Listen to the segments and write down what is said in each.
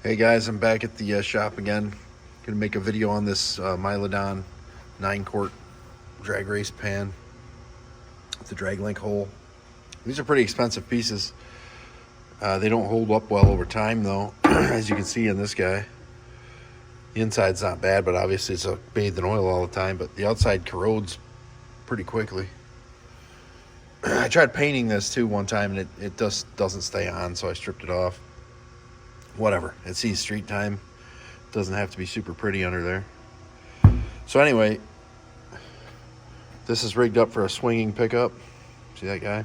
Hey guys, I'm back at the shop again. Gonna make a video on this Milodon 9-quart drag race pan with the drag link hole. These are pretty expensive pieces. They don't hold up well over time though, as you can see in this guy. The inside's not bad, but obviously it's bathed in oil all the time, but the outside corrodes pretty quickly. I tried painting this too one time and it just doesn't stay on, so I stripped it off. Whatever, it's East Street time. Doesn't have to be super pretty under there. So anyway, this is rigged up for a swinging pickup. See that guy?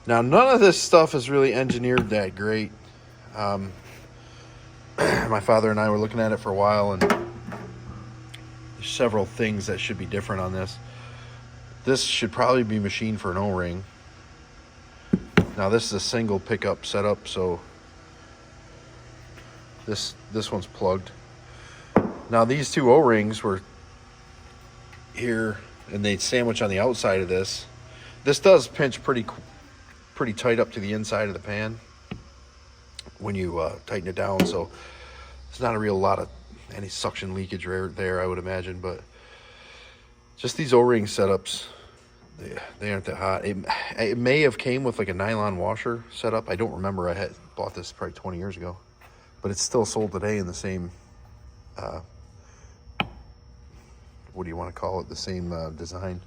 Now none of this stuff is really engineered that great. My father and I were looking at it for a while, and there's several things that should be different on this. This should probably be machined for an O-ring. Now this is a single pickup setup, so this one's plugged. Now these two O-rings were here, and they sandwich on the outside of this. This does pinch pretty tight up to the inside of the pan when you tighten it down, so it's not a real lot of any suction leakage there, I would imagine. But just these O-ring setups, they aren't that hot. It may have came with like a nylon washer setup. I don't remember. I had bought this probably 20 years ago, but it's still sold today in the same what do you want to call it, the same design.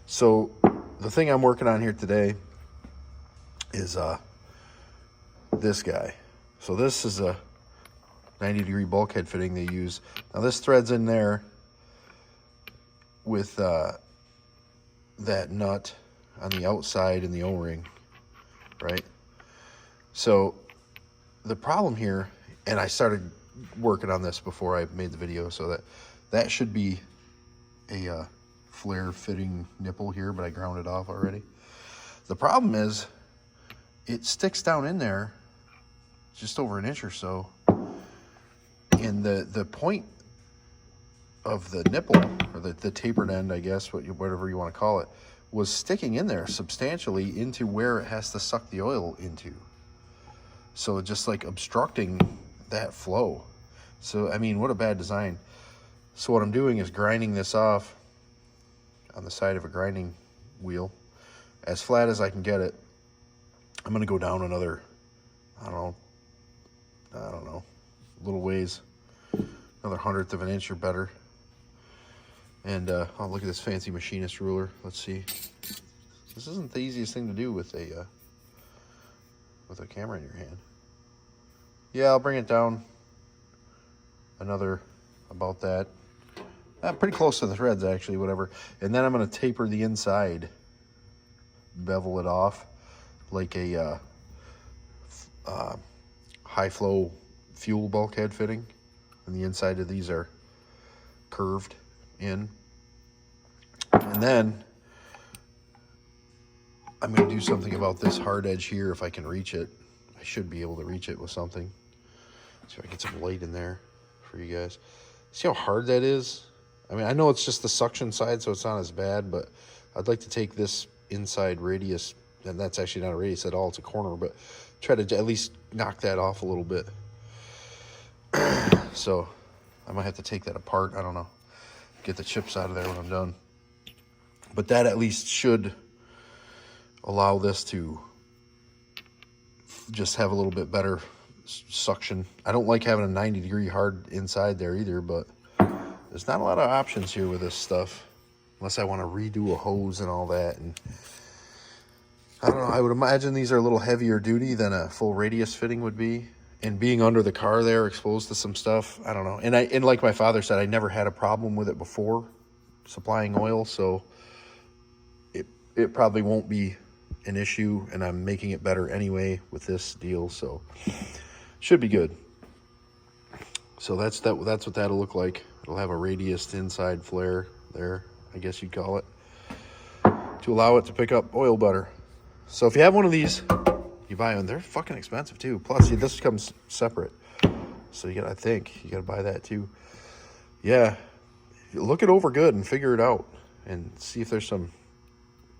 So the thing I'm working on here today is this guy. So this is a 90-degree bulkhead fitting they use. Now this threads in there with that nut on the outside in the O-ring, right? So the problem here, and I started working on this before I made the video, so that should be a flare fitting nipple here, but I ground it off already. The problem is it sticks down in there just over an inch or so, and the point of the nipple, or the tapered end, I guess, whatever you want to call it, was sticking in there substantially into where it has to suck the oil into. So just like obstructing that flow. So I mean, what a bad design. So what I'm doing is grinding this off on the side of a grinding wheel as flat as I can get it. I'm gonna go down another, I don't know, little ways, another 1/100 of an inch or better. And oh, look at this fancy machinist ruler. Let's see. This isn't the easiest thing to do with a camera in your hand. Yeah, I'll bring it down another about that. Pretty close to the threads, actually, whatever. And then I'm going to taper the inside, bevel it off like a high-flow fuel bulkhead fitting. And the inside of these are curved in. And then I'm going to do something about this hard edge here if I can reach it. I should be able to reach it with something. See if I can get some light in there for you guys. See how hard that is? I mean, I know it's just the suction side, so it's not as bad, but I'd like to take this inside radius, and that's actually not a radius at all, it's a corner, but try to at least knock that off a little bit. So I might have to take that apart, I don't know, get the chips out of there when I'm done. But that at least should allow this to just have a little bit better suction. I don't like having a 90-degree hard inside there either, but there's not a lot of options here with this stuff, unless I want to redo a hose and all that. And I don't know, I would imagine these are a little heavier duty than a full radius fitting would be. And being under the car there, exposed to some stuff, I don't know. And like my father said, I never had a problem with it before supplying oil, so it probably won't be an issue, and I'm making it better anyway with this deal, so should be good. So that's what that'll look like. It'll have a radius inside flare there, I guess you'd call it, to allow it to pick up oil better. So if you have one of these, you buy them. They're fucking expensive too. Plus, this comes separate, so I think you gotta buy that too. Yeah, look it over good and figure it out, and see if there's some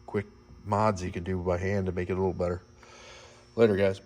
quick mods you can do by hand to make it a little better. Later, guys.